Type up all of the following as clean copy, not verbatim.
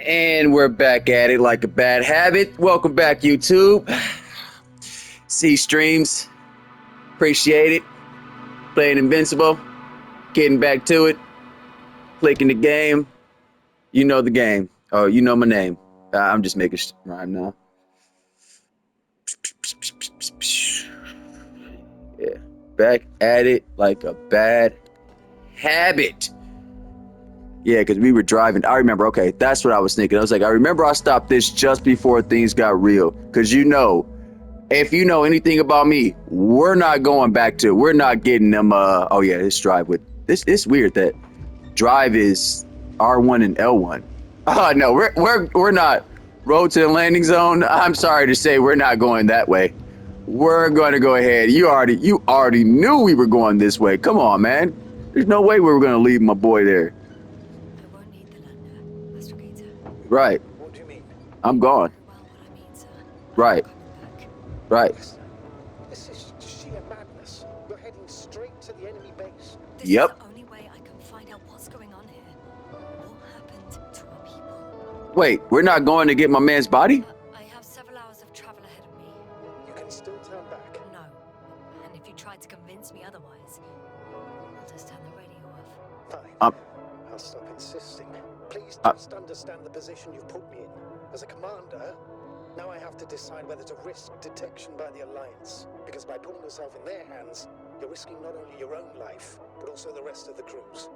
And we're back at it like a bad habit. Welcome back, YouTube. C streams. Appreciate it. Playing Invincible. Getting back to it. Clicking the game. You know the game. Oh, you know my name. I'm just making rhyme now. Yeah. Back at it like a bad habit. Yeah, because we were driving. I remember, okay, that's what I was thinking. I was like, I remember I stopped this just before things got real. Because if you know anything about me, we're not going back to, we're not getting them, oh yeah, this drive with, this, it's weird that drive is R1 and L1. Oh no, we're not. Road to the landing zone, I'm sorry to say we're not going that way. We're going to go ahead. You already knew we were going this way. Come on, man. There's no way we were going to leave my boy there. I won't need the lander, Astrogator. Right. What do you mean? I'm You know gone. very well what I mean, sir. Right. I'm not coming back. Right. This is sheer madness. You're heading straight to the enemy base. This Yep. is the only way I can find out what's going on here. What happened to our people? Wait, we're not going to get my man's body? I have several hours of travel ahead of me. You can still turn back. No. And if you try to convince me otherwise, I'll just turn the radio off. Fine. Um, I'll stop insisting. Please Uh, just understand the position you've put me in. As a commander, now I have to decide whether to risk detection by the Alliance. Because by putting yourself in their hands, you're risking not only your own life, but also the rest of the crew's.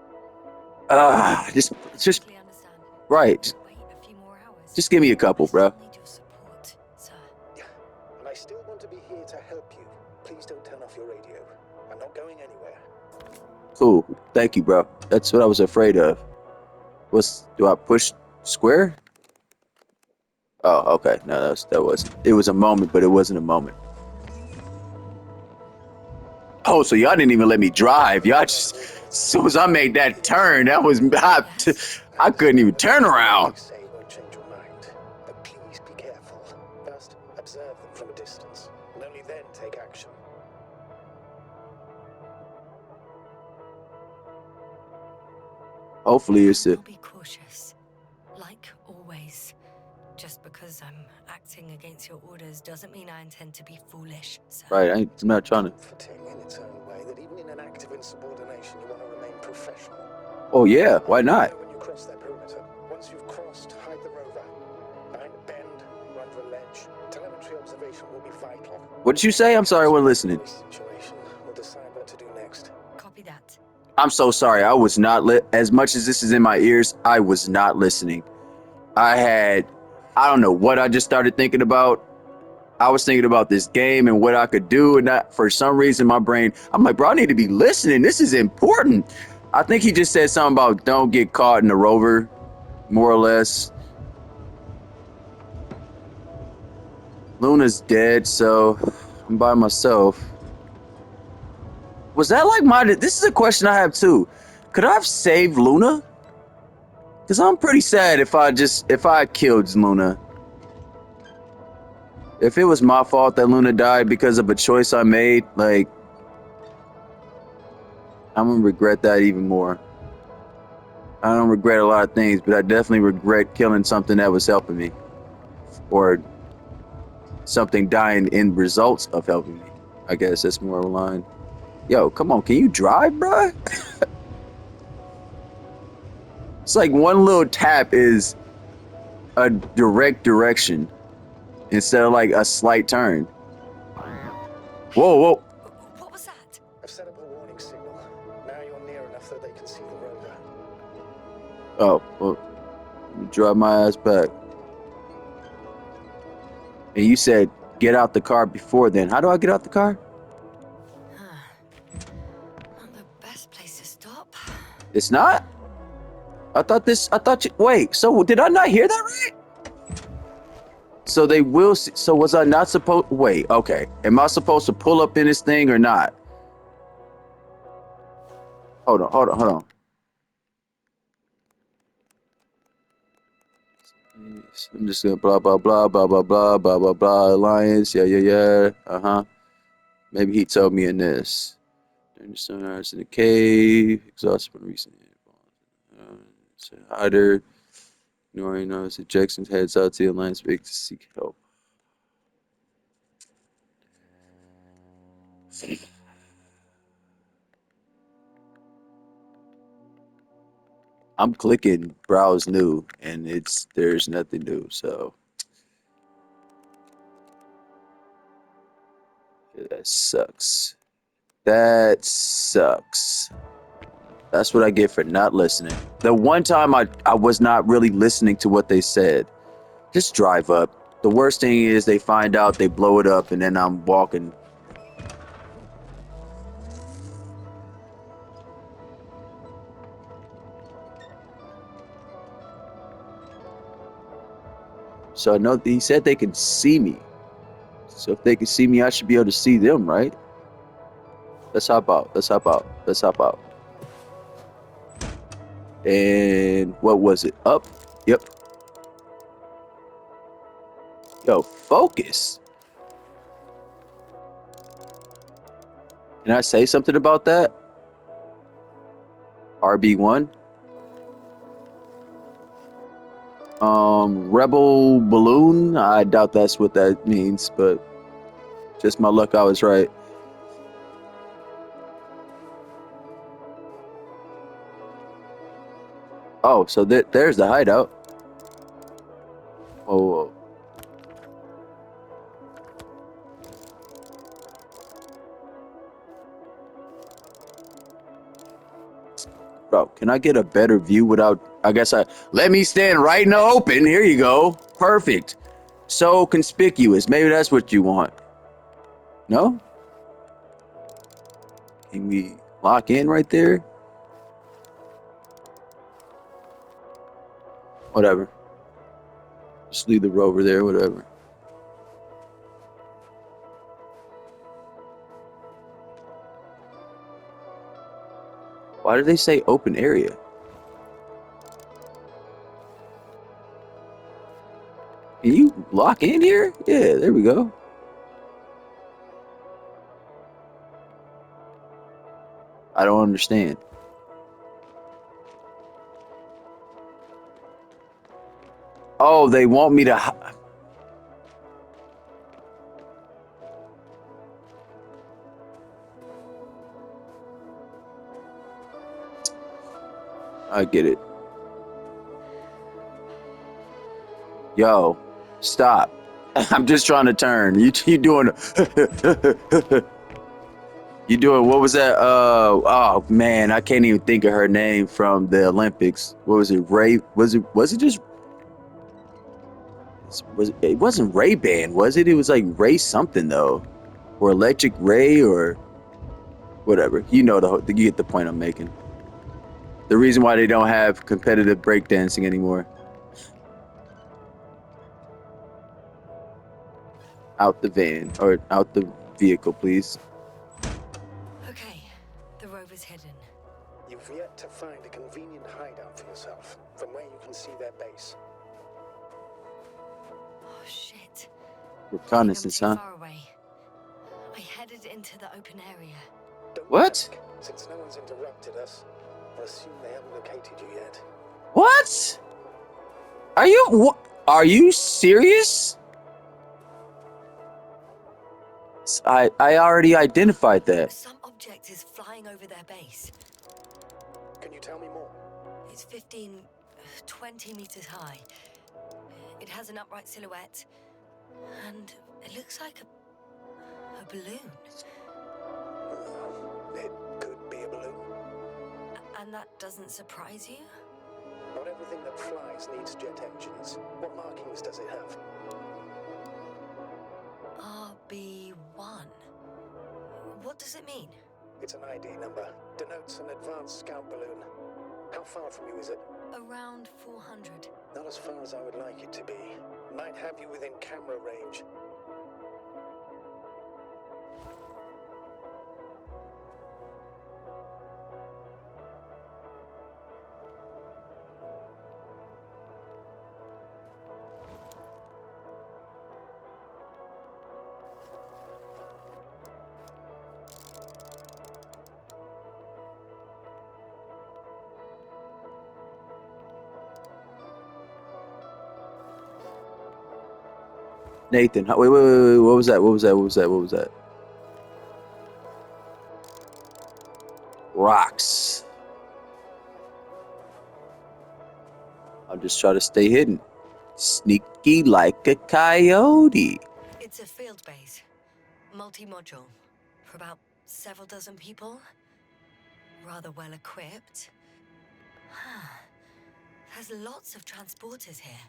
just Totally understand. right. Wait a few more hours. Just give me a couple, I still bro. need your support, sir. And I still want to be here to help you. Please don't turn off your radio. I'm not going anywhere. Cool. Thank you, bro. That's what I was afraid of. Do I push square? Oh, okay. No, it was a moment, but it wasn't a moment. Oh, so y'all didn't even let me drive. Y'all just, as soon as I made that turn, I couldn't even turn around. What you say won't change your mind, but please be careful. First, observe them from a distance, and only then take action. Hopefully it's I'll be cautious, like always. Just because I'm acting against your orders doesn't mean I intend to be foolish, sir. right. I'm not trying to. Comforting in its own way that even in an active insubordination, you want to remain professional. Oh yeah, why not? When you cross their perimeter, once you've crossed, hide the rover. Behind a bend or under a ledge. Telemetry observation will be vital. What did you say? I'm sorry, I wasn't listening. This situation will decide what to do next. Copy that. I'm so sorry. I was not as much as this is in my ears. I was not listening. I don't know what I just started thinking about. I was thinking about this game and what I could do, and that for some reason my brain, I'm like, bro, I need to be listening. This is important. I think he just said something about don't get caught in the rover, more or less. Luna's dead, so I'm by myself. Was that like this is a question I have too. Could I have saved Luna? Because I'm pretty sad if I killed Luna. If it was my fault that Luna died because of a choice I made, like, I'm gonna regret that even more. I don't regret a lot of things, but I definitely regret killing something that was helping me. Or something dying in results of helping me. I guess that's more aligned. Yo, come on, can you drive, bruh? It's like one little tap is a direct direction instead of like a slight turn. Whoa, whoa. What was that? I've set up a warning signal. Now you're near enough that they can see the rover. Oh, well, let me drive my ass back. And you said get out the car before then. How do I get out the car? Not the best place to stop. It's not? Wait, so did I not hear that right? So they will see, so was I not supposed, wait, okay. Am I supposed to pull up in this thing or not? Hold on. I'm just gonna blah, blah, blah, blah, blah, blah, blah, blah, blah, alliance, yeah. Maybe he told me in this. During the sunrise in the cave, exhausted from recent hider. Nori knows that Jackson heads out to the Alliance Big to seek help. I'm clicking browse new and there's nothing new, so yeah, that sucks. That sucks. That's what I get for not listening. The one time I was not really listening to what they said. Just drive up. The worst thing is they find out, they blow it up, and then I'm walking. So no, he said they can see me. So if they can see me, I should be able to see them, right? Let's hop out. Let's hop out. Let's hop out. And what was it? Up? Yep. Yo, focus. Can I say something about that? RB1. Rebel balloon. I doubt that's what that means, but just my luck, I was right. Oh, so there's the hideout. Oh, whoa. Bro, can I get a better view without? I guess let me stand right in the open. Here you go. Perfect. So conspicuous. Maybe that's what you want. No? Can we lock in right there? Whatever. Just leave the rover there, whatever. Why did they say open area? Can you lock in here? Yeah, there we go. I don't understand. Oh, they want me to. I get it. Yo, stop. I'm just trying to turn. You doing you doing what was that? Oh man, I can't even think of her name from the Olympics. What was it? Ray? Was it just it wasn't Ray Ban, was it? It was like Ray something though. Or Electric Ray or whatever. You know you get the point I'm making. The reason why they don't have competitive breakdancing anymore. Out the van or out the vehicle, please. Okay, the rover's hidden. You've yet to find a convenient hideout for yourself, from where you can see their base. Oh shit. Reconnaissance, I huh? think I'm too far away. I headed into the open area. Don't What? panic. Since no one's interrupted us, I'll assume they haven't located you yet. What? Are you serious? I already identified that. Some object is flying over their base. Can you tell me more? It's 20 meters high. It has an upright silhouette, and it looks like a balloon. It could be a balloon. And that doesn't surprise you? Not everything that flies needs jet engines. What markings does it have? RB1. What does it mean? It's an ID number. Denotes an advanced scout balloon. How far from you is it? Around 400. Not as far as I would like it to be. Might have you within camera range. Nathan, wait. What was that? What was that? What was that? What was that? Rocks. I'll just try to stay hidden. Sneaky like a coyote. It's a field base. Multi-module. For about several dozen people. Rather well equipped. There's lots of transporters here.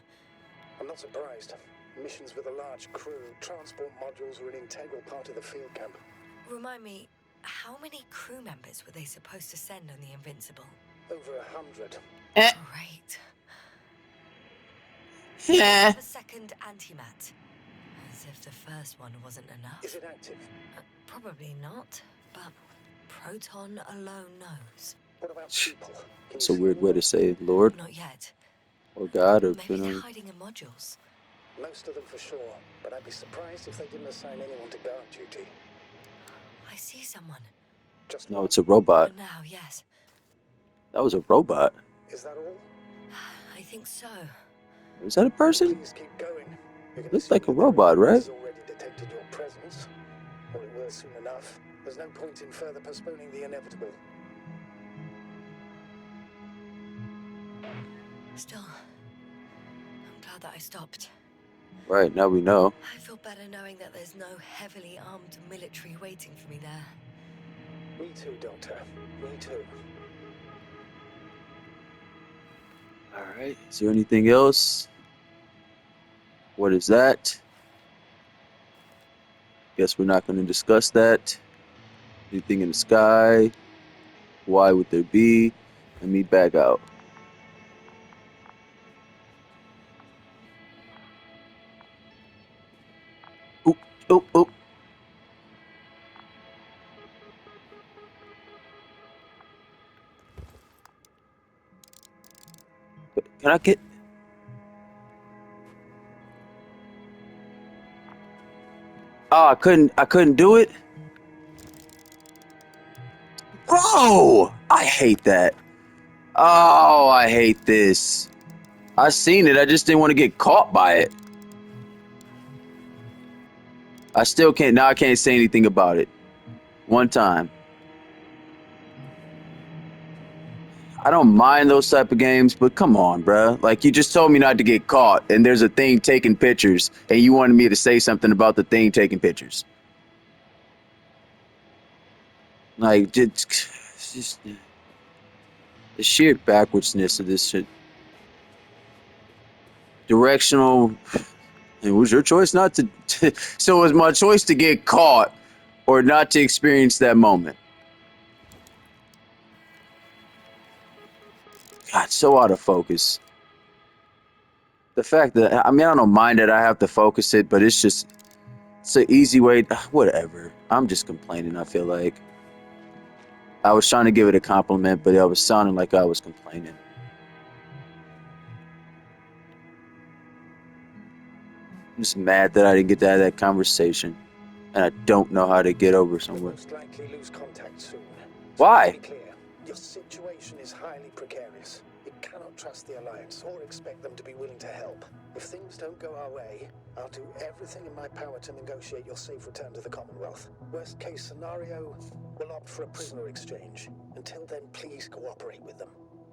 I'm not surprised. Missions with a large crew, transport modules are an integral part of the field camp. Remind me, how many crew members were they supposed to send on the Invincible? Over 100. Great. They have a second antimat. As if the first one wasn't enough. Is it active? Probably not, but Proton alone knows. What about people? Can It's you a see weird way anyone? to say Lord Not yet. or God or Maybe they're hiding in modules. Most of them for sure, but I'd be surprised if they didn't assign anyone to guard duty. I see someone. Just No, one? it's a robot. For now, yes. That was a robot. Is that all? I think so. Was that a person? Please keep going. Looks like a robot, right? Has already detected your presence, or it will soon enough. There's no point in further postponing the inevitable. Still, I'm glad that I stopped. Right, now we know. I feel better knowing that there's no heavily armed military waiting for me there. Me too, Doctor. Me too. Alright, is there anything else? What is that? Guess we're not going to discuss that. Anything in the sky? Why would there be? Let me back out. Oop, oop, oop. Can I get... Oh, I couldn't do it? Bro! I hate that. Oh, I hate this. I seen it, I just didn't want to get caught by it. I still can't, now I can't say anything about it. One time. I don't mind those type of games, but come on, bruh. Like, you just told me not to get caught, and there's a thing taking pictures, and you wanted me to say something about the thing taking pictures. Like, just the sheer backwardsness of this shit. Directional. It was your choice not to. So it was my choice to get caught or not to experience that moment. God, so out of focus. The fact that, I mean, I don't mind that I have to focus it, but it's just, it's an easy way. Whatever. I'm just complaining, I feel like. I was trying to give it a compliment, but it was sounding like I was complaining. I'm just mad that I didn't get to have that conversation. And I don't know how to get over We'll somewhere. most likely lose contact soon. Why? To be clear, your situation is highly precarious. You cannot trust the Alliance or expect them to be willing to help. If things don't go our way, I'll do everything in my power to negotiate your safe return to the Commonwealth. Worst case scenario, we'll opt for a prisoner exchange. Until then, please cooperate with them.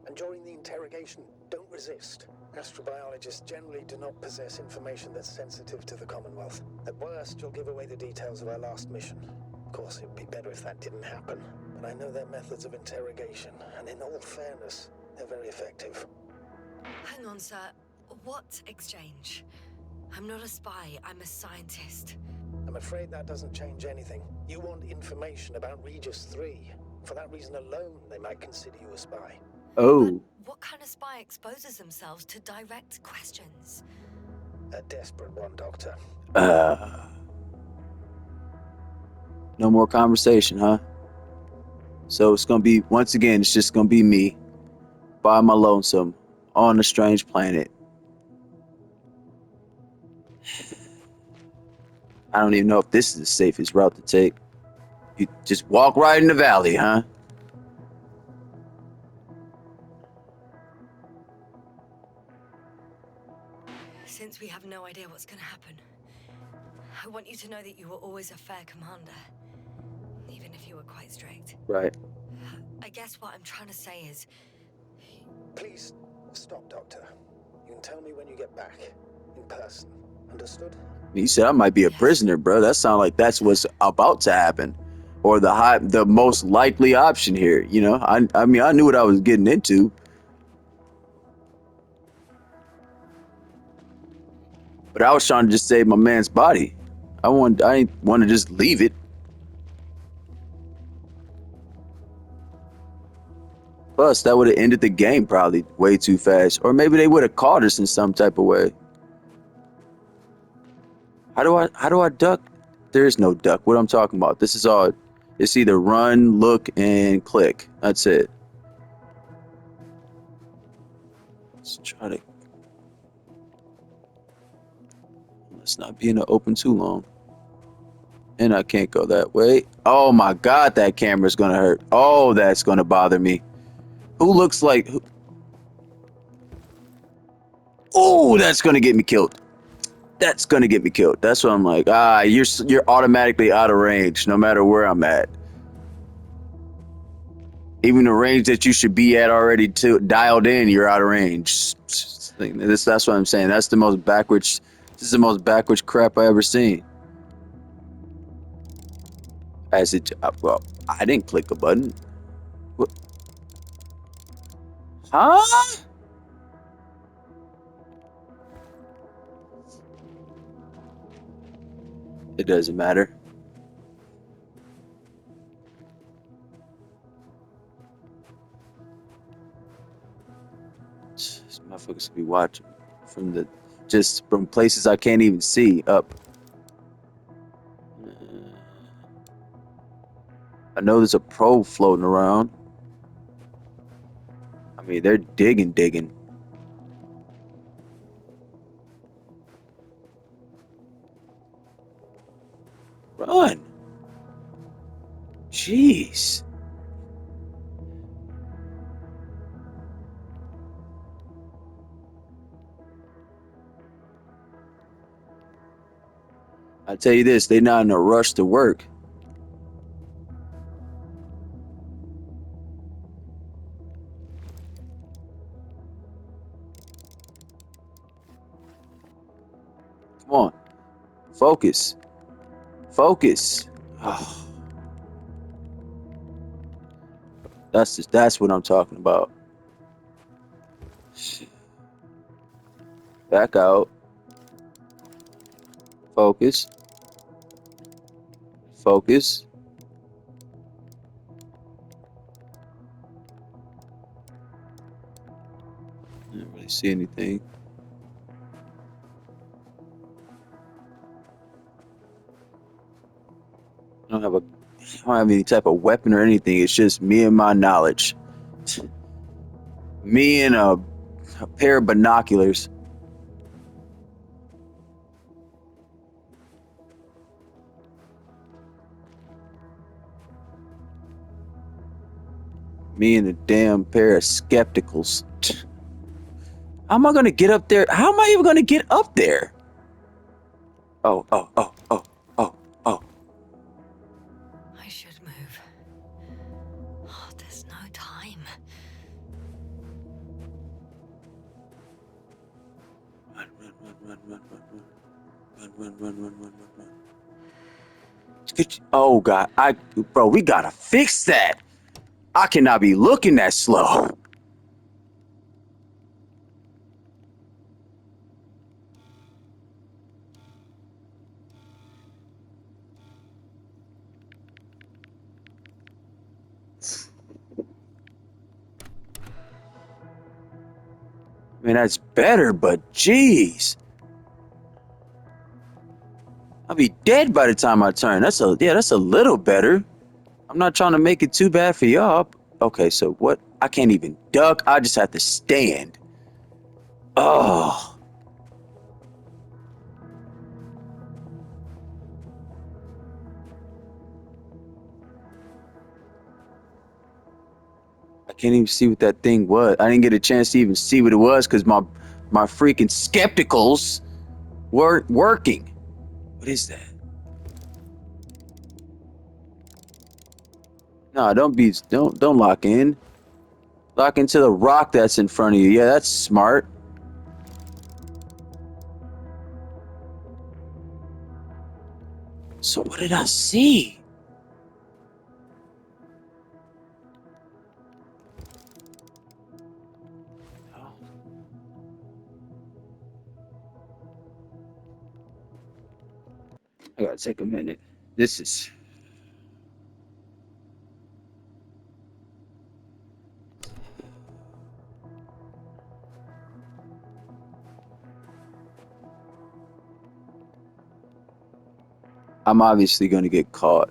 And during the interrogation, don't resist. Astrobiologists generally do not possess information that's sensitive to the Commonwealth. At worst, you'll give away the details of our last mission. Of course, it would be better if that didn't happen. But I know their methods of interrogation, and in all fairness, they're very effective. Hang on, sir. What exchange? I'm not a spy, I'm a scientist. I'm afraid that doesn't change anything. You want information about Regis 3. For that reason alone, they might consider you a spy. Oh. But what kind of spy exposes themselves to direct questions? A desperate one, Doctor. No more conversation, huh? So it's gonna be, once again, it's just gonna be me by my lonesome on a strange planet. I don't even know if this is the safest route to take. You just walk right in the valley, huh? Since we have no idea what's gonna happen, I want you to know that you were always a fair commander, even if you were quite strict. Right. I guess what I'm trying to say is... Please stop, Doctor. You can tell me when you get back. In person. Understood? He said I might be a Yes. prisoner, bro. That sounds like that's what's about to happen. Or the most likely option here. You know, I mean, I knew what I was getting into. But I was trying to just save my man's body. I didn't want to just leave it. Plus, that would have ended the game probably way too fast. Or maybe they would have caught us in some type of way. How do I duck? There is no duck. What I'm talking about. This is all, it's either run, look, and click. That's it. Let's try to, let's not be in the open too long. And I can't go that way. Oh my God, that camera's gonna hurt. Oh, that's gonna bother me. Who looks like, oh, that's gonna get me killed. That's gonna get me killed. That's what I'm like. You're automatically out of range no matter where I'm at. Even the range that you should be at already to dialed in, you're out of range. That's what I'm saying. That's the most backwards. This is the most backwards crap I ever seen. Well, I didn't click a button. What? Huh? It doesn't matter. These motherfuckers be watching from places I can't even see up. I know there's a probe floating around. I mean, they're digging. Run. Jeez. I tell you this, they're not in a rush to work. Come on. Focus. Focus. Oh, that's what I'm talking about. Back out. Focus. Focus. I didn't really see anything. I don't have any type of weapon or anything. It's just me and my knowledge. Me and a pair of binoculars. Me and a damn pair of skepticals. How am I gonna get up there? How am I even gonna get up there? Oh. I should move. Oh, there's no time. Run. Oh God, bro, we gotta fix that. I cannot be looking that slow. I mean, that's better, but geez. I'll be dead by the time I turn. That's a little better. I'm not trying to make it too bad for y'all. Okay, so what? I can't even duck. I just have to stand. Oh. I can't even see what that thing was. I didn't get a chance to even see what it was because my freaking skepticals weren't working. What is that? No, don't lock in. Lock into the rock that's in front of you. Yeah, that's smart. So what did I see? Oh, I gotta take a minute. This is. I'm obviously gonna get caught.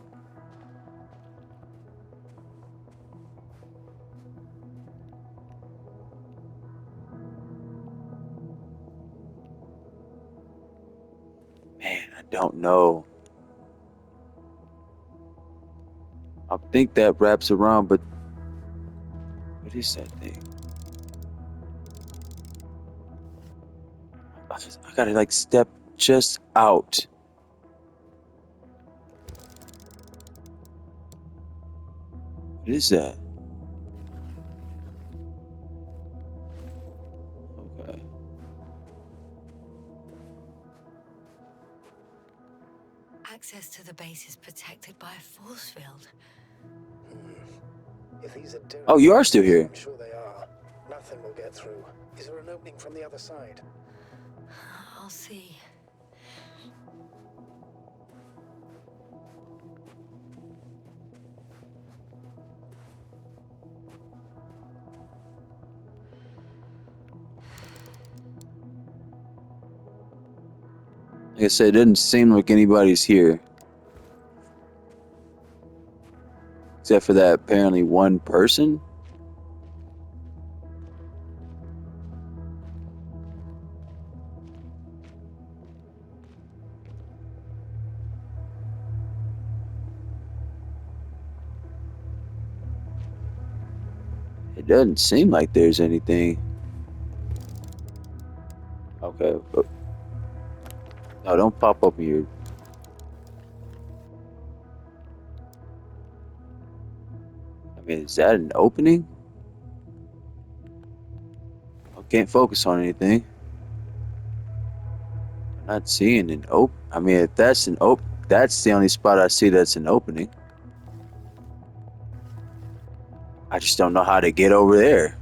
Man, I don't know. I think that wraps around, but what is that thing? I gotta like step just out. What is that? Okay. Access to the base is protected by a force field. If these are Oh, you are still derelict, here. I'm sure they are. Nothing will get through. Is there an opening from the other side? I'll see. Like I said, it doesn't seem like anybody's here. Except for that apparently one person. It doesn't seem like there's anything. Okay. But, no, don't pop up here. I mean, is that an opening? I can't focus on anything. I'm not seeing an open. I mean, if that's an open, that's the only spot I see that's an opening. I just don't know how to get over there.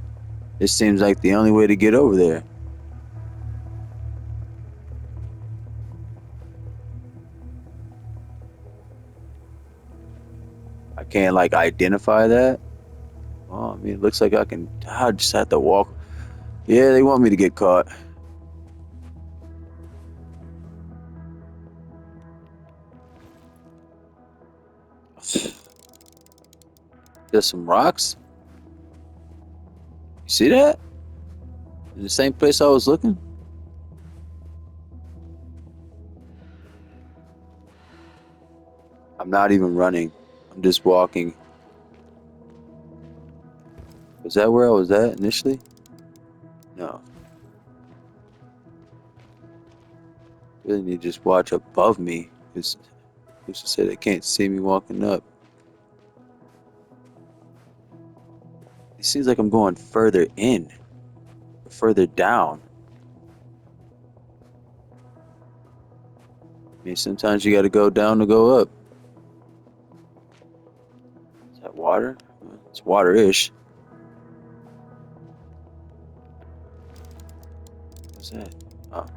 This seems like the only way to get over there. I can't like identify that. Oh, I mean, it looks like I can. I just have to walk. Yeah, they want me to get caught. There's some rocks. You see that? In the same place I was looking. I'm not even running. I'm just walking. Was that where I was at initially? No. Really need to just watch above me. Because who's to say they can't see me walking up? It seems like I'm going further in, further down. I mean, sometimes you got to go down to go up. Is that water? It's water-ish. What's that? Oh,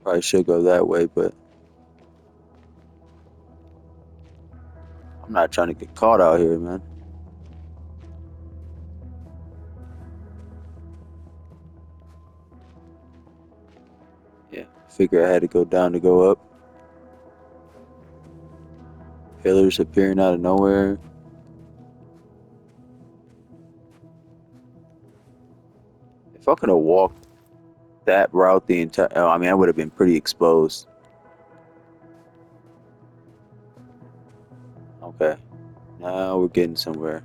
probably should go that way, but I'm not trying to get caught out here, man. Yeah, figure I had to go down to go up. Pillars appearing out of nowhere. If I could have walked that route the entire, oh, I mean, I would have been pretty exposed. Okay, now we're getting somewhere.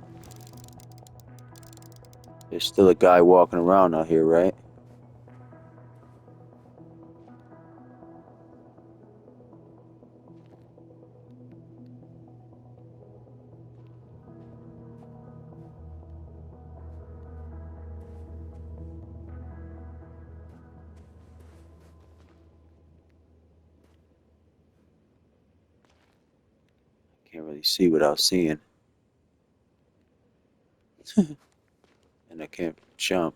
There's still a guy walking around out here, right? Can't really see without seeing. And I can't jump.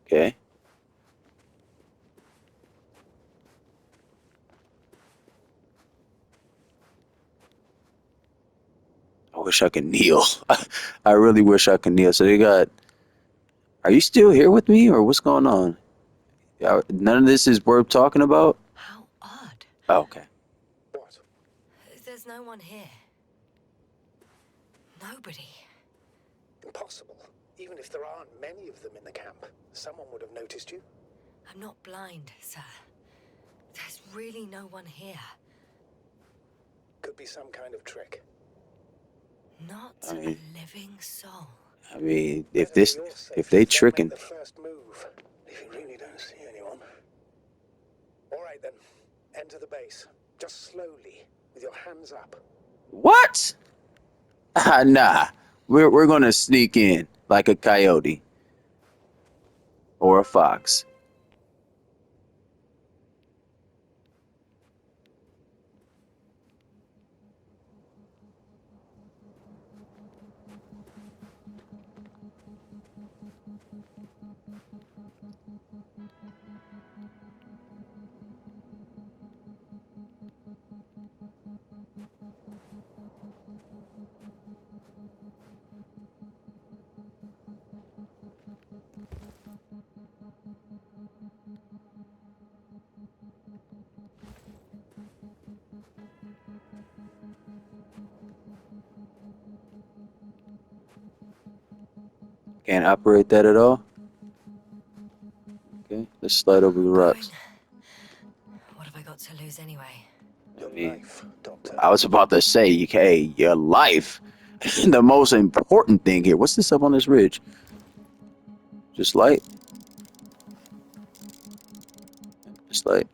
Okay. I wish I could kneel. I really wish I could kneel. So they got. Are you still here with me, or what's going on? None of this is worth talking about. How odd. Oh, okay. What? There's no one here. Nobody. Impossible. Even if there aren't many of them in the camp, someone would have noticed you. I'm not blind, sir. There's really no one here. Could be some kind of trick. Not I mean, a living soul. I mean, Better for your if safety, they don't tricking, make the first move. If you really don't see anyone. All right then. Enter the base. Just slowly, with your hands up. what? Nah, we're gonna sneak in like a coyote or a fox. Can't operate that at all. Okay, let's slide over the Going. rocks. What have I got to lose anyway? I Your mean, life, Doctor. I was about to say, hey, your life, the most important thing here. What's this up on this ridge? Just light, just light.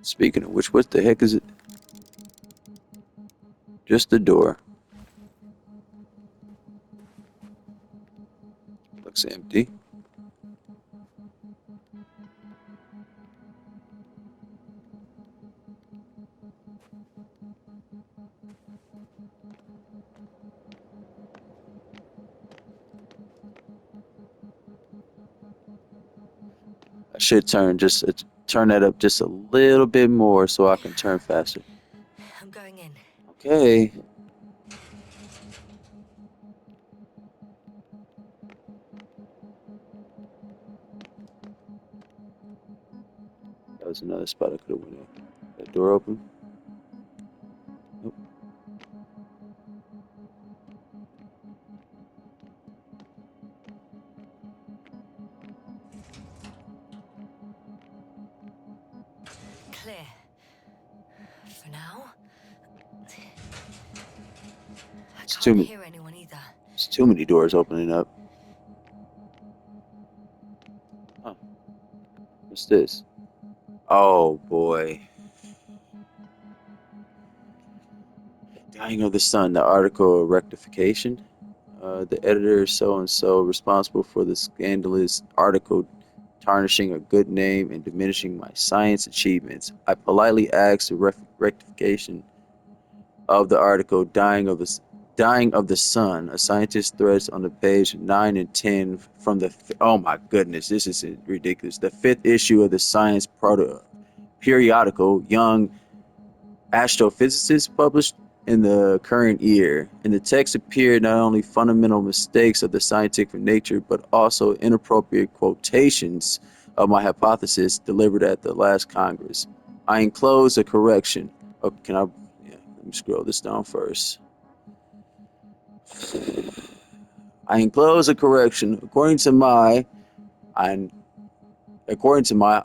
Speaking of which, what the heck is it? Just the door. Looks empty. I should turn that up just a little bit more so I can turn faster. I'm going in. Okay. That was another spot I could have went in. That door open? Nope. Clear. For now. I It's can't too many. hear anyone either. It's too many doors opening up. Huh. What's this? Oh boy. Dying of the Sun, the article rectification. The editor so and so responsible for the scandalous article tarnishing a good name and diminishing my science achievements. I politely asked the rectification of the article Dying of the Sun, a scientist threads on the page 9 and 10 from the oh my goodness, this is ridiculous. The fifth issue of the science periodical Young Astrophysicist published in the current year. In the text appeared not only fundamental mistakes of the scientific nature, but also inappropriate quotations of my hypothesis delivered at the last Congress. I enclose a correction. Oh, can I? Yeah, let me scroll this down first. I enclose a correction. I,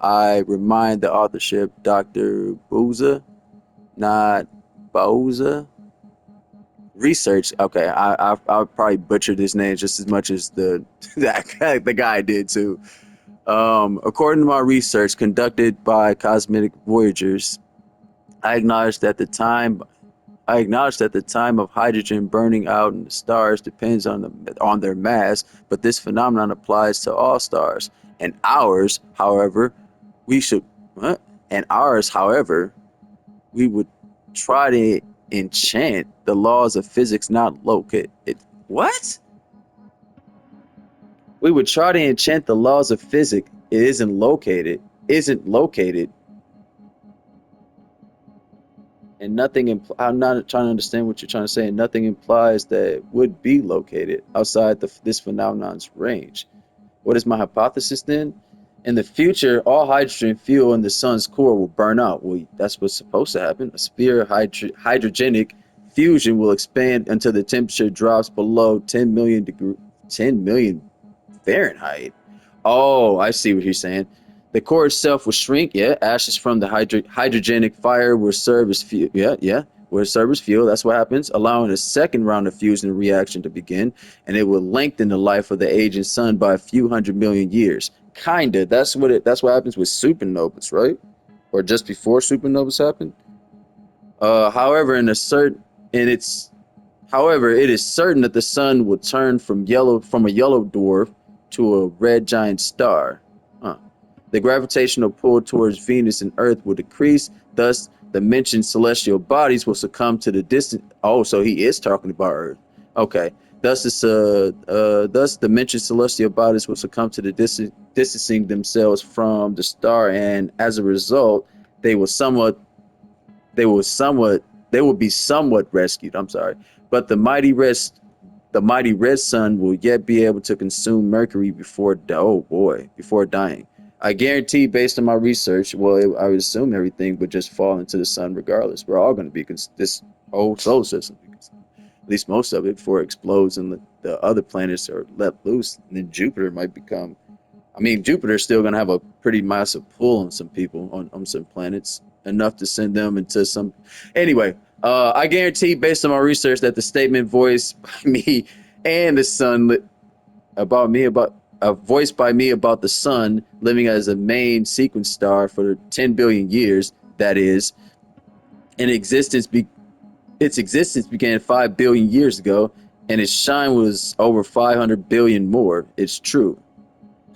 I remind the authorship, Dr. Booza, not Bauza. Research. Okay, I'll probably butcher this name just as much as the that the guy did too. According to my research conducted by Cosmic Voyagers, I acknowledge that the time I acknowledge that the time of hydrogen burning out in the stars depends on their mass, but this phenomenon applies to all stars. And ours, however, we should what? And ours, however, we would try to enchant the laws of physics not locate it. What? We would try to enchant the laws of physics. It isn't located, and nothing. I'm not trying to understand what you're trying to say. And nothing implies that it would be located outside this phenomenon's range. What is my hypothesis then? In the future, all hydrogen fuel in the sun's core will burn out. Well, that's what's supposed to happen. A sphere of hydrogenic fusion will expand until the temperature drops below 10 million Fahrenheit. Oh, I see what you're saying. The core itself will shrink. Yeah, ashes from the hydrogenic fire will serve as fuel. Yeah, yeah, will serve as fuel. That's what happens, allowing a second round of fusion reaction to begin, and it will lengthen the life of the aging sun by a few 100 million years. Kinda. That's what happens with supernovas, right? Or just before supernovas happen. However, in its However, it is certain that the sun will turn from a yellow dwarf to a red giant star. Huh. The gravitational pull towards Venus and Earth will decrease, thus the mentioned celestial bodies will succumb to the distant. Oh, so he is talking about Earth. Okay. Thus the mentioned celestial bodies will succumb to the distancing themselves from the star, and as a result, they will somewhat they will somewhat they will be somewhat rescued. I'm sorry, but the mighty red sun will yet be able to consume Mercury before dying. I guarantee, based on my research, I would assume everything would just fall into the sun regardless. We're all going to be this whole solar system, at least most of it, before it explodes and the other planets are let loose. And then Jupiter might become. I mean, Jupiter's still going to have a pretty massive pull on some people on some planets, enough to send them into some. Anyway, I guarantee, based on my research, that the statement voiced by me and the sun about me about voiced by me about the sun living as a main sequence star for 10 billion years, that is, in existence, its existence began 5 billion years ago, and its shine was over 500 billion more. It's true.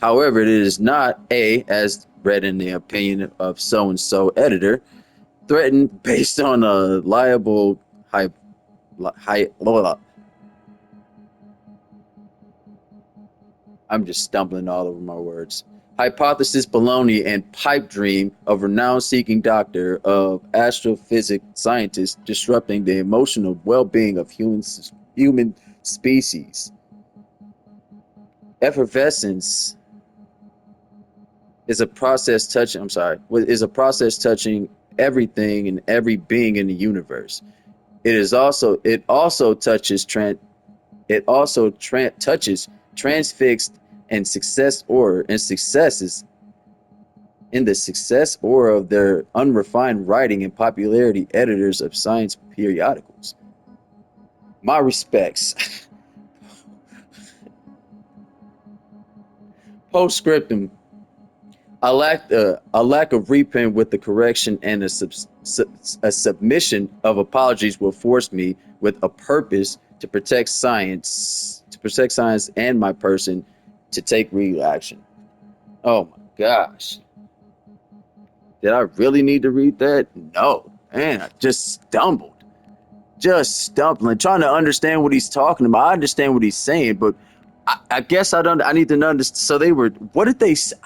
However, it is not as read in the opinion of so and so editor, threatened based on a liable hy- hy- I'm just stumbling all over my words. Hypothesis baloney and pipe dream of renowned seeking doctor of astrophysics scientist disrupting the emotional well-being of human species. Effervescence is a process touching. I'm sorry. Is a process touching everything and every being in the universe. It also touches touches transfixed and successes in the success or of their unrefined writing and popularity editors of science periodicals. My respects. Postscriptum. A lack of reprint with the correction and a submission of apologies will force me, with a purpose to protect science and my person, to take real action. Oh my gosh. Did I really need to read that? No. Man, I just stumbled. Just stumbling, trying to understand what he's talking about. I understand what he's saying, but I guess I don't. I need to understand. So they were. What did they say?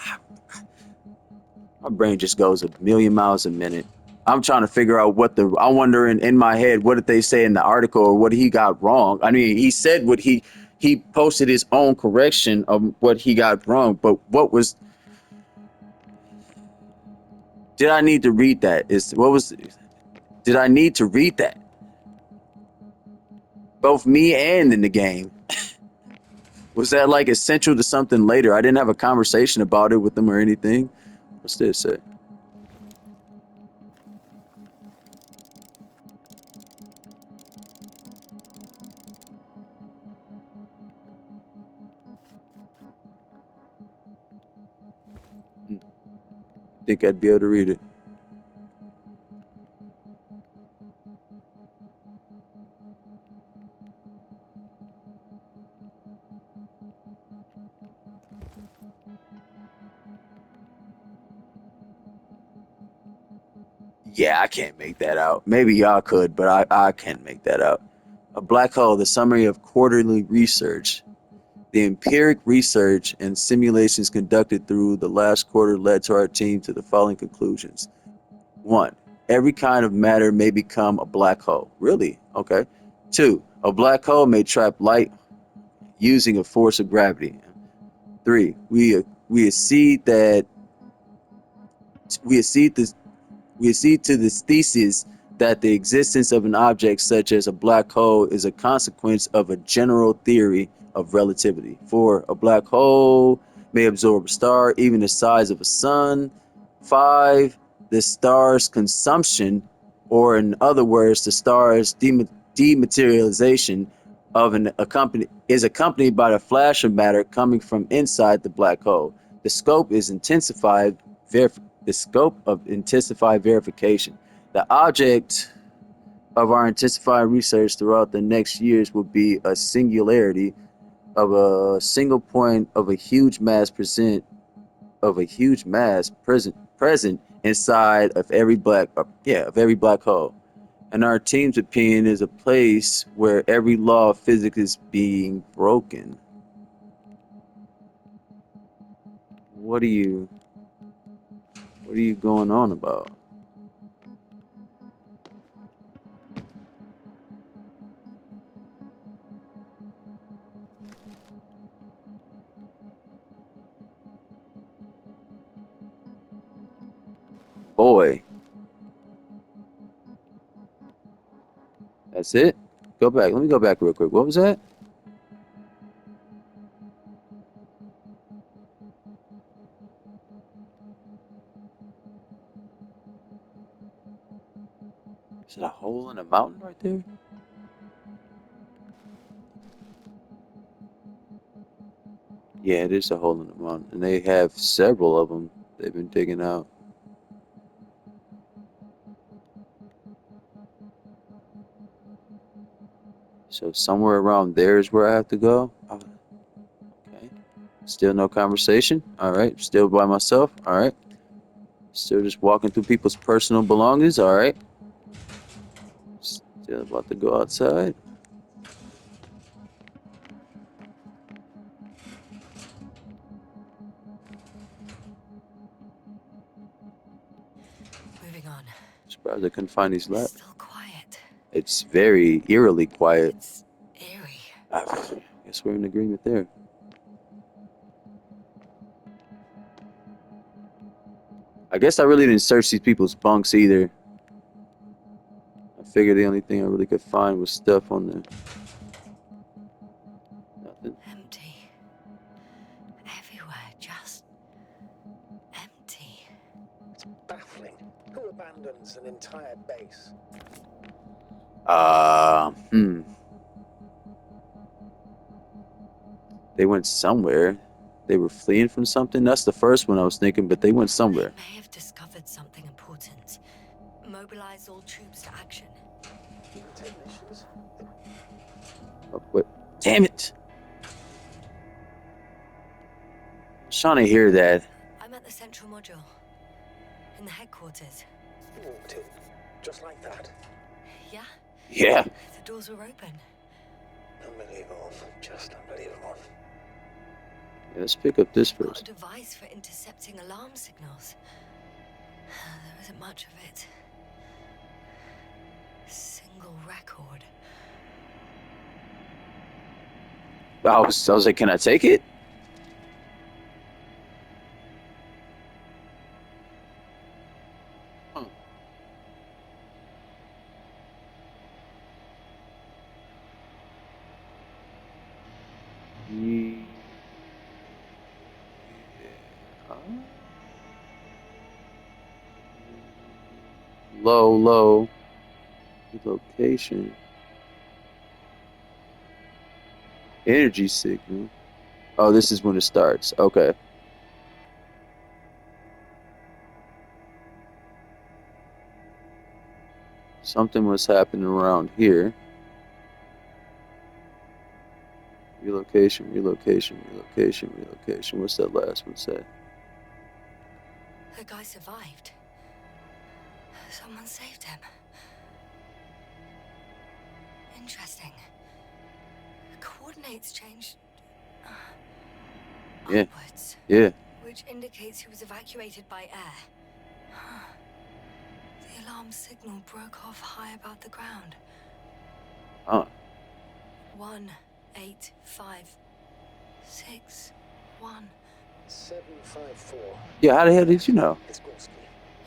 My brain just goes a million miles a minute. I'm trying to figure out I'm wondering in my head, what did they say in the article or what he got wrong? I mean, he said he posted his own correction of what he got wrong, but did I need to read that? Did I need to read that? Both me and in the game. Was that like essential to something later? I didn't have a conversation about it with them or anything. What's this say? Think I'd be able to read it. Yeah, I can't make that out. Maybe y'all could, but I can't make that out. A black hole, the summary of quarterly research. The empiric research and simulations conducted through the last quarter led to our team to the following conclusions. One, every kind of matter may become a black hole. Really? Okay. Two, a black hole may trap light using a force of gravity. Three, we accede that we accede this we accede to this thesis that the existence of an object such as a black hole is a consequence of a general theory of relativity. For a black hole may absorb a star even the size of a sun. Five, the star's consumption, or in other words, the star's dematerialization of an accompany is accompanied by the flash of matter coming from inside the black hole. The scope is intensified the scope of intensified verification. The object of our intensified research throughout the next years will be a singularity of a single point of a huge mass present inside of every black hole. And our team's opinion is a place where every law of physics is being broken. What are you going on about? Boy, that's it. Go back. Let me go back real quick. What was that? Is it a hole in a mountain right there? Yeah, it is a hole in the mountain, and they have several of them they've been digging out. So somewhere around there is where I have to go. Oh, okay. Still no conversation. All right. Still by myself. All right. Still just walking through people's personal belongings. All right. Still about to go outside. Moving on. Surprised I couldn't find these It's lap. still quiet. It's very eerily quiet. It's eerie. I guess we're in agreement there. I guess I really didn't search these people's bunks either. I figured the only thing I really could find was stuff on the nothing. Empty. Everywhere. Just empty. It's baffling. Who abandons an entire base? Hmm. They went somewhere. They were fleeing from something. That's the first one I was thinking, but they went They somewhere. may have discovered something important. Mobilize all troops to action. Even technicians? Oh, what? Damn it! I was trying to hear that. I'm at the central module. In the headquarters. You walked in, just like that. Yeah? Yeah. The doors were open. Unbelievable. Just unbelievable. Let's pick up this Got a first. device for intercepting alarm signals. There isn't much of it. Single record. I was like, can I take it? Huh. Yeah. Low location, energy signal. Oh, this is when it starts. Okay. Something was happening around here. Relocation, relocation, relocation, relocation. What's that last one say? The guy survived. Someone saved him. Interesting. Coordinates changed Yeah, upwards, yeah. which indicates he was evacuated by air. The alarm signal broke off high above the ground. Huh. 1, 8, 5, 6, 1. 754. Yeah, how the hell did you know? It's Gorski.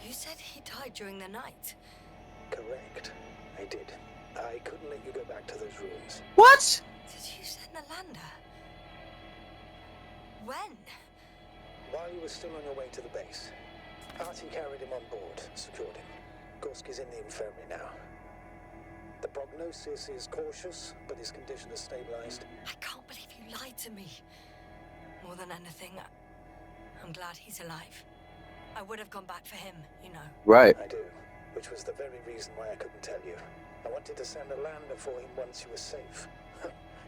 You said he died during the night. Correct. I did. I couldn't let you go back to those rooms. What? Did you send the lander? When? While you were still on your way to the base, Artie carried him on board, secured him. Gorski's in the infirmary now. The prognosis is cautious, but his condition has stabilized. I can't believe you lied to me. More than anything, I'm glad he's alive. I would have gone back for him, you know. Right. I do, which was the very reason why I couldn't tell you. I wanted to send a lander for him once you were safe.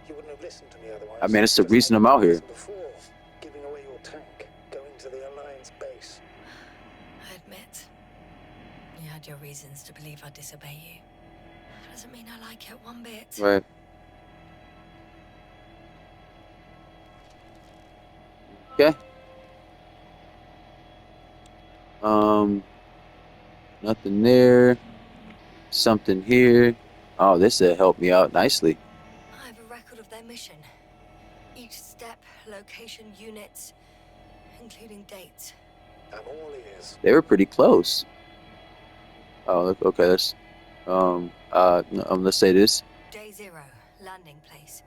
You wouldn't have listened to me otherwise. I mean, it's the Just reason like I'm out you here. listened before, giving away your tank, going to the Alliance base. I admit, you had your reasons to believe I'd disobey you. Doesn't mean I like it one bit. Right. Okay. Nothing there. Something here. Oh, this helped me out nicely. I have a record of their mission. Each step, location, units, including dates. I'm all ears. They were pretty close. Oh, look. Okay, let's let's say this. Day 0, landing place.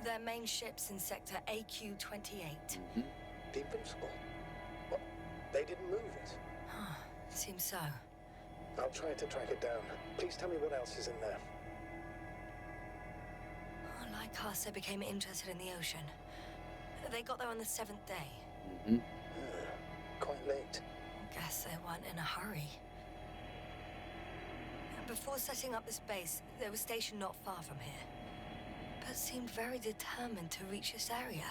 Their main ship's in sector AQ-28. The Invincible. What? They didn't move it. Huh, seems so. I'll try to track it down. Please tell me what else is in there. Like us, they became interested in the ocean. They got there on the 7th day. Quite late. Guess they weren't in a hurry. Before setting up this base, they were stationed not far from here, but seemed very determined to reach this area.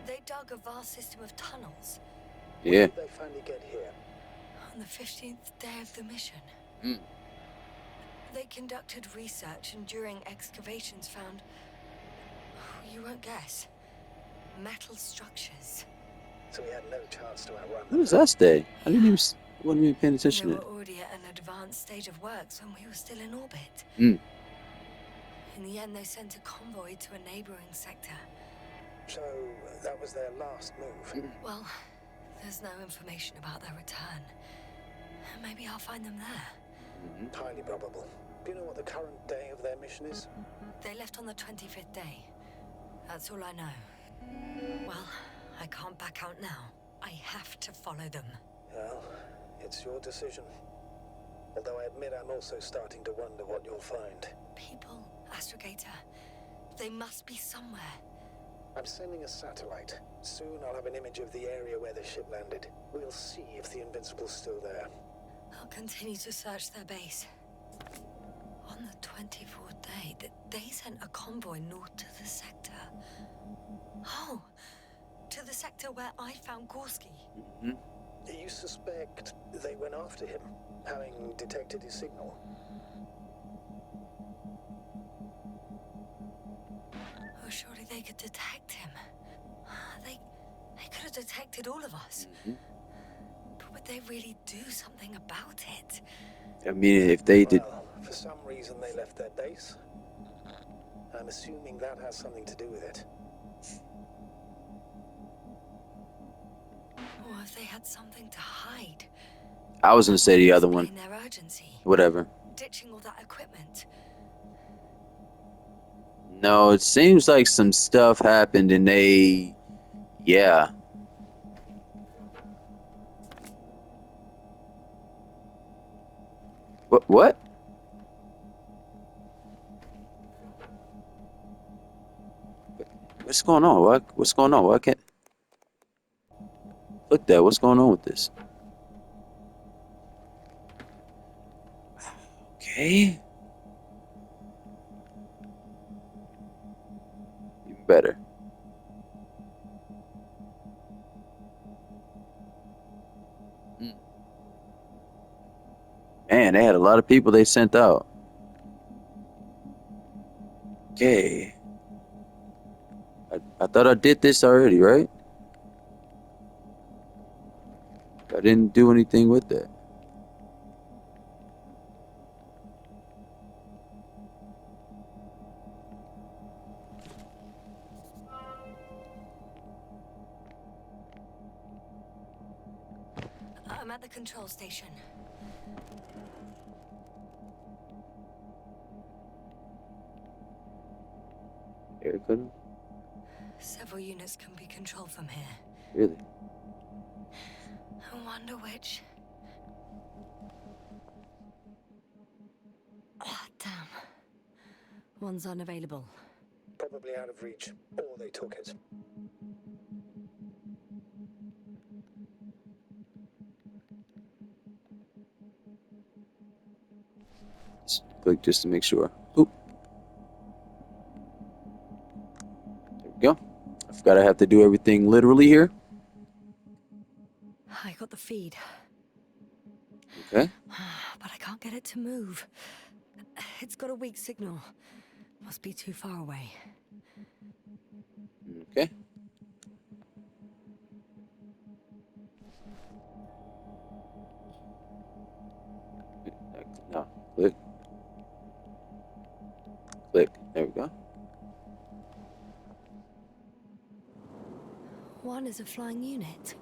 They dug a vast system of tunnels. Yeah. When did they finally get here? On the 15th day of the mission. Mm. They conducted research and during excavations found, you won't guess, metal structures. So we had no chance to outrun What them. does that say? I wasn't even paying They attention were to it. already at an advanced stage of works when we were still in orbit. Mm. In the end, they sent a convoy to a neighboring sector. So that was their last move. Well, there's no information about their return. Maybe I'll find them there. Highly probable. Do you know what the current day of their mission is? They left on the 25th day. That's all I know. Well, I can't back out now. I have to follow them. Well, it's your decision. Although I admit I'm also starting to wonder what you'll find. People, Astrogator. They must be somewhere. I'm sending a satellite. Soon I'll have an image of the area where the ship landed. We'll see if the Invincible's still there. I'll continue to search their base. On the 24th day, they sent a convoy north to the sector. Oh, to the sector where I found Gorski. You suspect they went after him, having detected his signal? Oh, surely they could detect him. They could have detected all of us. But would they really do something about it? I mean, if they did. Well, for some reason they left their base. I'm assuming that has something to do with it. Or if they had something to hide. I was gonna say the other one. Explain their urgency. Whatever. Ditching all that equipment. No, it seems like some stuff happened and they. Yeah. What? What's going on? What's going on? Why can't... Look there. What's going on with this? Okay. Even better. Mm. Man, they had a lot of people they sent out. Okay. I thought I did this already, right? I didn't do anything with that. I'm at the control station. Air couldn't? Several units can be controlled from here. Really? I wonder which. Ah, damn. One's unavailable. Probably out of reach, or they took it. Just click just to make sure. Oop. There we go. I forgot I have to do everything literally here. I got the feed, Okay. but I can't get it to move. It's got a weak signal. Must be too far away. Okay. No. Click. Click. There we go. One is a flying unit.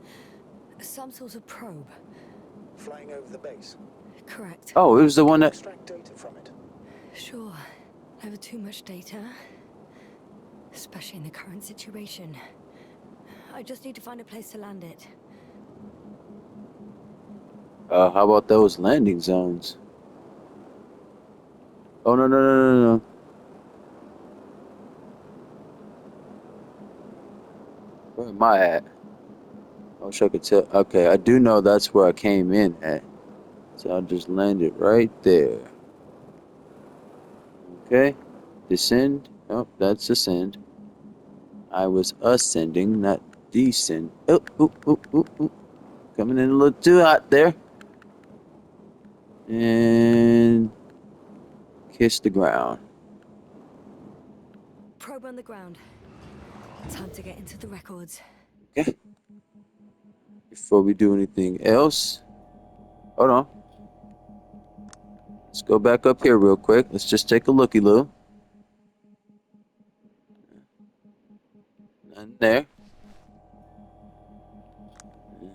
Some sort of probe. Flying over the base. Correct. Oh, it was the one that. Extract data from it. Sure. Never too much data. Especially in the current situation. I just need to find a place to land it. How about those landing zones? Oh, no, no, no, no, no. Where am I at? I wish I could tell. Okay, I do know that's where I came in at. So I'll just land it right there. Okay. Descend. Oh, that's ascend. I was ascending, not descend. Oh, oh, oh, oh, oh. Coming in a little too hot there. And kiss the ground. Probe on the ground. Time to get into the records. Okay. Before we do anything else, hold on. Let's go back up here real quick. Let's just take a looky-loo. Nothing there.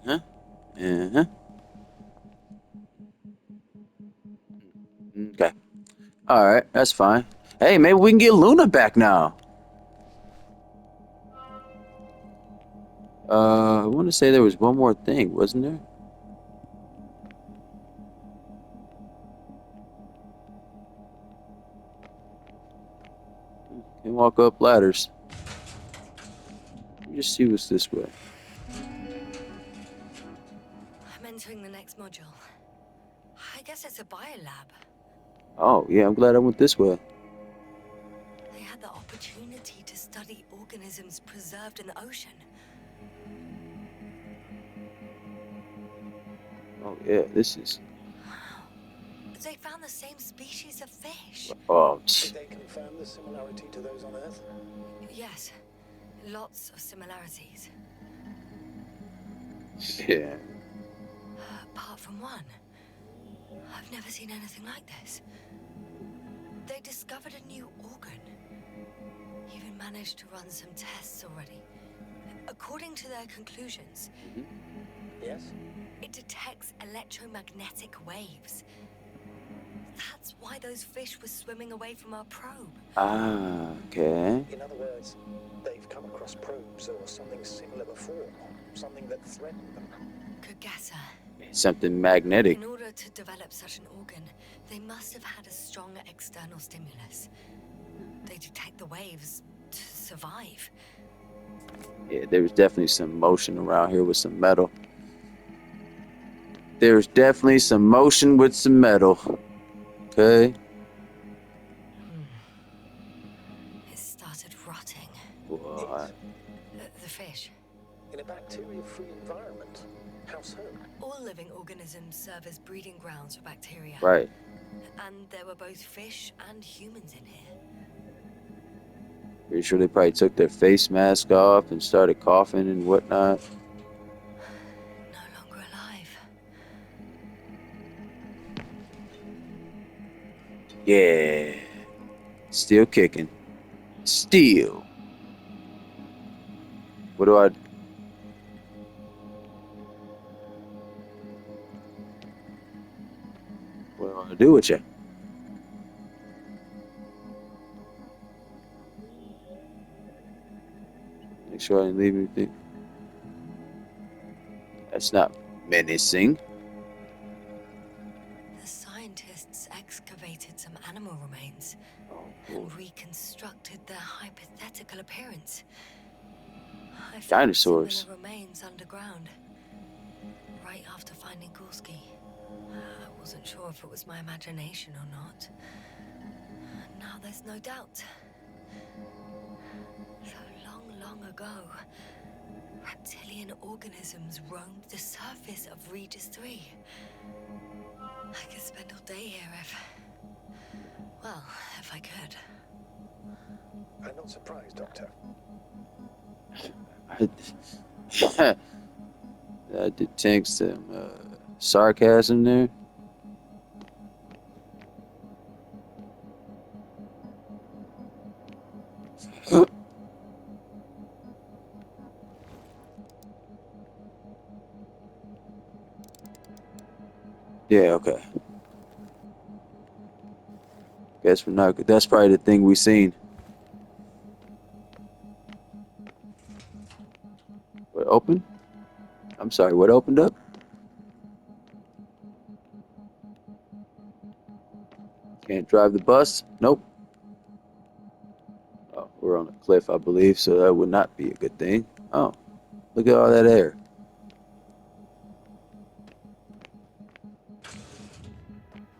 Uh-huh. Uh-huh. Okay. All right, that's fine. Hey, maybe we can get Luna back now. I want to say there was one more thing, wasn't there? Can walk up ladders. Let me just see what's this way. I'm entering the next module. I guess it's a biolab. Oh, yeah, I'm glad I went this way. They had the opportunity to study organisms preserved in the ocean. Oh, yeah, this is. Wow. They found the same species of fish. Oh, Did they confirm the similarity to those on Earth? Yes. Lots of similarities. yeah. Apart from one. I've never seen anything like this. They discovered a new organ. Even managed to run some tests already. According to their conclusions, Yes? it detects electromagnetic waves. That's why those fish were swimming away from our probe. Ah, okay. In other words, they've come across probes or something similar before. Something that threatened them. Good guesser. Something magnetic. In order to develop such an organ, they must have had a strong external stimulus. They detect the waves to survive. Yeah, there's definitely some motion around here with some metal. There's definitely some motion with some metal. Okay. It started rotting. What? The fish. In a bacteria-free environment. How so? All living organisms serve as breeding grounds for bacteria. Right. And there were both fish and humans in here. Pretty sure they probably took their face mask off and started coughing and whatnot. No longer alive. Yeah. Still kicking. Still. What do I do with you? Make sure I didn't leave anything. That's not menacing. The scientists excavated some animal remains Oh, and reconstructed their hypothetical appearance. I found dinosaurs. similar remains underground, right after finding Gorski. I wasn't sure if it was my imagination or not. Now there's no doubt. So long ago, reptilian organisms roamed the surface of Regis 3. I could spend all day here if I could. I'm not surprised, Doctor. I detect some sarcasm there. Yeah, okay. Guess we're not. That's probably the thing we seen. What opened? I'm sorry. What opened up? Can't drive the bus. Nope. Oh, we're on a cliff, I believe, so that would not be a good thing. Oh, look at all that air.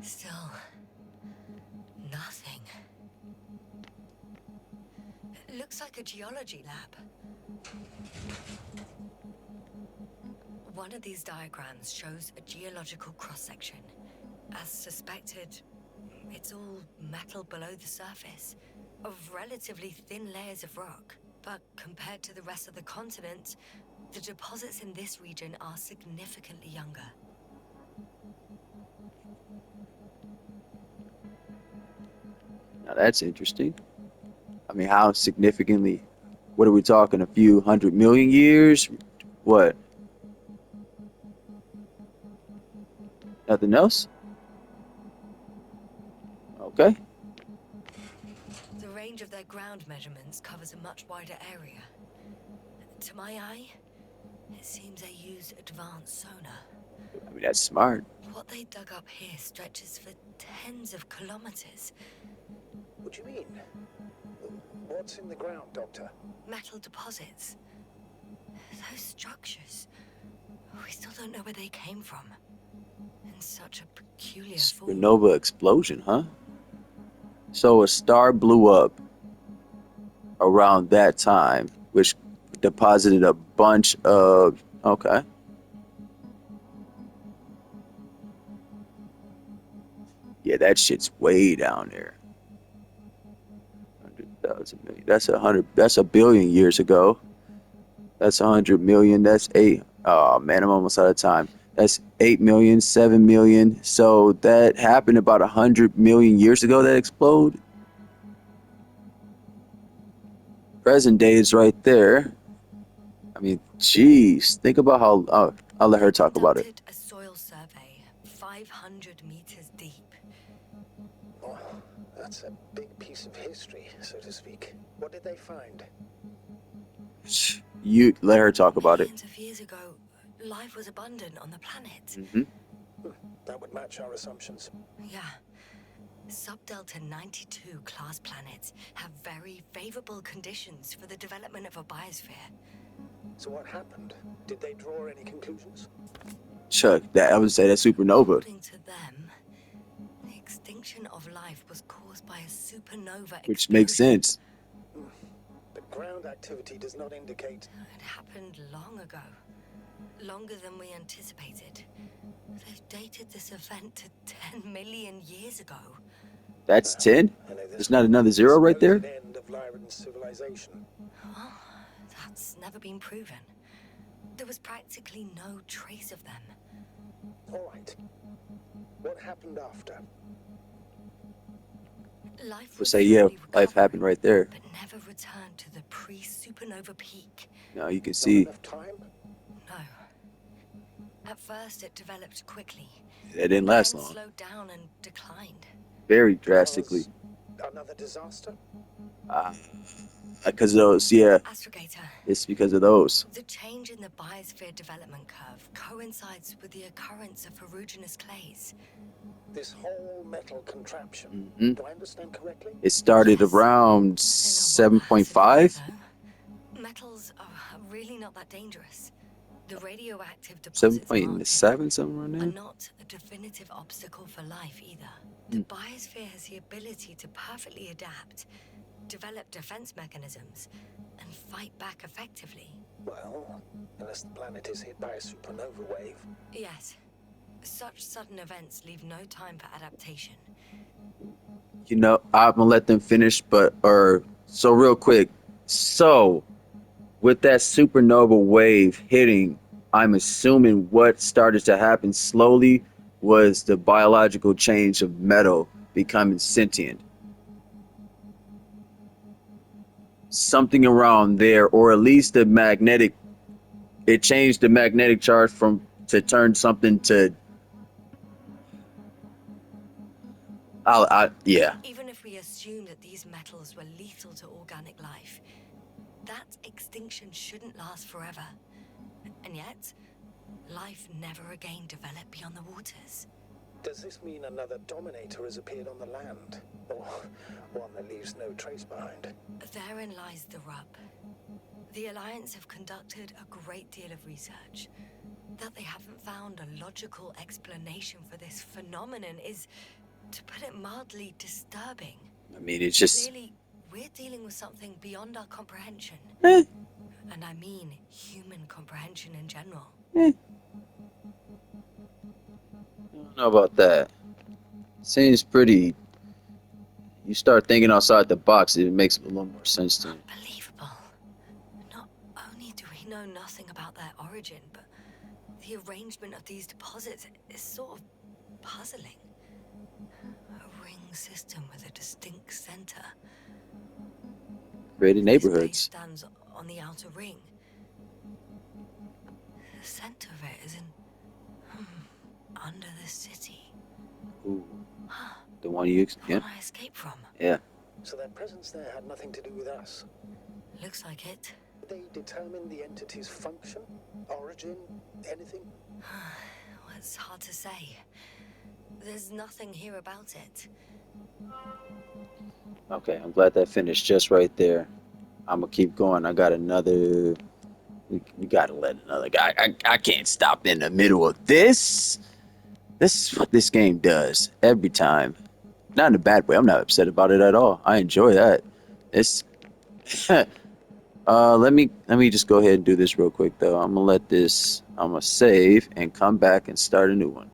Still, nothing. It looks like a geology lab. One of these diagrams shows a geological cross-section. As suspected, it's all metal below the surface, of relatively thin layers of rock. But compared to the rest of the continent, the deposits in this region are significantly younger. Now that's interesting. I mean, how significantly? What are we talking? A few 100 million years? What? Nothing else? Okay. The range of their ground measurements covers a much wider area. To my eye, it seems they use advanced sonar. I mean, that's smart. What they dug up here stretches for tens of kilometers. What do you mean? What's in the ground, Doctor? Metal deposits. Those structures. We still don't know where they came from. In such a peculiar form. Supernova explosion, huh? So a star blew up around that time, which deposited a bunch of. Okay. Yeah, that shit's way down there. 100,000 million. That's 100. That's a billion years ago. That's 100 million. That's eight. Oh man, I'm almost out of time. That's 8 million, 7 million. So that happened about 100 million years ago. That explode. Present day is right there. I mean, geez, think about how. I'll let her talk about it. Conducted a soil survey 500 meters deep. Oh, that's a big piece of history, so to speak. What did they find? You let her talk about it. Millions of years ago, life was abundant on the planet. Mm-hmm. That would match our assumptions. Yeah. Subdelta 92 class planets have very favorable conditions for the development of a biosphere. So what happened? Did they draw any conclusions? Chuck, that I would say that's supernova. According to them, the extinction extinction of life was caused by a supernova which makes explosion. sense. But ground activity does not indicate. It happened long ago. Longer than we anticipated. They've dated this event to 10 million years ago. That's 10? I know this There's not another zero right there? supposed end of Lyran's civilization. Well, that's never been proven. There was practically no trace of them. All right. What happened after? Life We'll was say, yeah, slowly life happened recovering, right there. but never returned to the pre-supernova peak. Now you can Not see enough time? No. At first, it developed quickly. that didn't last Then long. slowed down and declined. Very drastically. Another disaster? Because those, yeah, Astrogator, it's because of those. the change in the biosphere development curve coincides with the occurrence of ferruginous clays. This whole metal contraption. Mhm. Do I understand correctly? It started Yes. around I know what has to do with 7.5. it, though. Metals are really not that dangerous. The radioactive deposits marked 7.7, somewhere around are there. not a definitive obstacle for life either. The biosphere has the ability to perfectly adapt, develop defense mechanisms, and fight back effectively. Well, unless the planet is hit by a supernova wave. Yes, such sudden events leave no time for adaptation. You know, I'm gonna let them finish, so real quick. So, with that supernova wave hitting, I'm assuming what started to happen slowly was the biological change of metal becoming sentient. Something around there, or at least it changed the magnetic charge from to turn something to, yeah. Even if we assume that these metals were lethal to organic life, that extinction shouldn't last forever. And yet, life never again developed beyond the waters. Does this mean another dominator has appeared on the land? Or one that leaves no trace behind? Therein lies the rub. The Alliance have conducted a great deal of research. That they haven't found a logical explanation for this phenomenon is, to put it mildly, disturbing. I mean, it's just, Clearly, we're dealing with something beyond our comprehension. eh, And I mean human comprehension in general. I don't know about that. Seems pretty. You start thinking outside the box, it makes a little more sense to me. Unbelievable. Not only do we know nothing about their origin, but the arrangement of these deposits is sort of puzzling. A ring system with a distinct center. Created This base neighborhoods. stands on the outer ring. The center of it is under the city. Ooh, Huh, the one you, the yeah, one I escaped from. yeah. So their presence there had nothing to do with us. Looks like it. Did they determine the entity's function, origin, anything? Well, it's hard to say. There's nothing here about it. Okay, I'm glad that finished just right there. I'm gonna keep going. I got another. We gotta let another guy. I can't stop in the middle of this. This is what this game does every time. Not in a bad way. I'm not upset about it at all. I enjoy that. It's let me just go ahead and do this real quick though. I'm gonna save and come back and start a new one.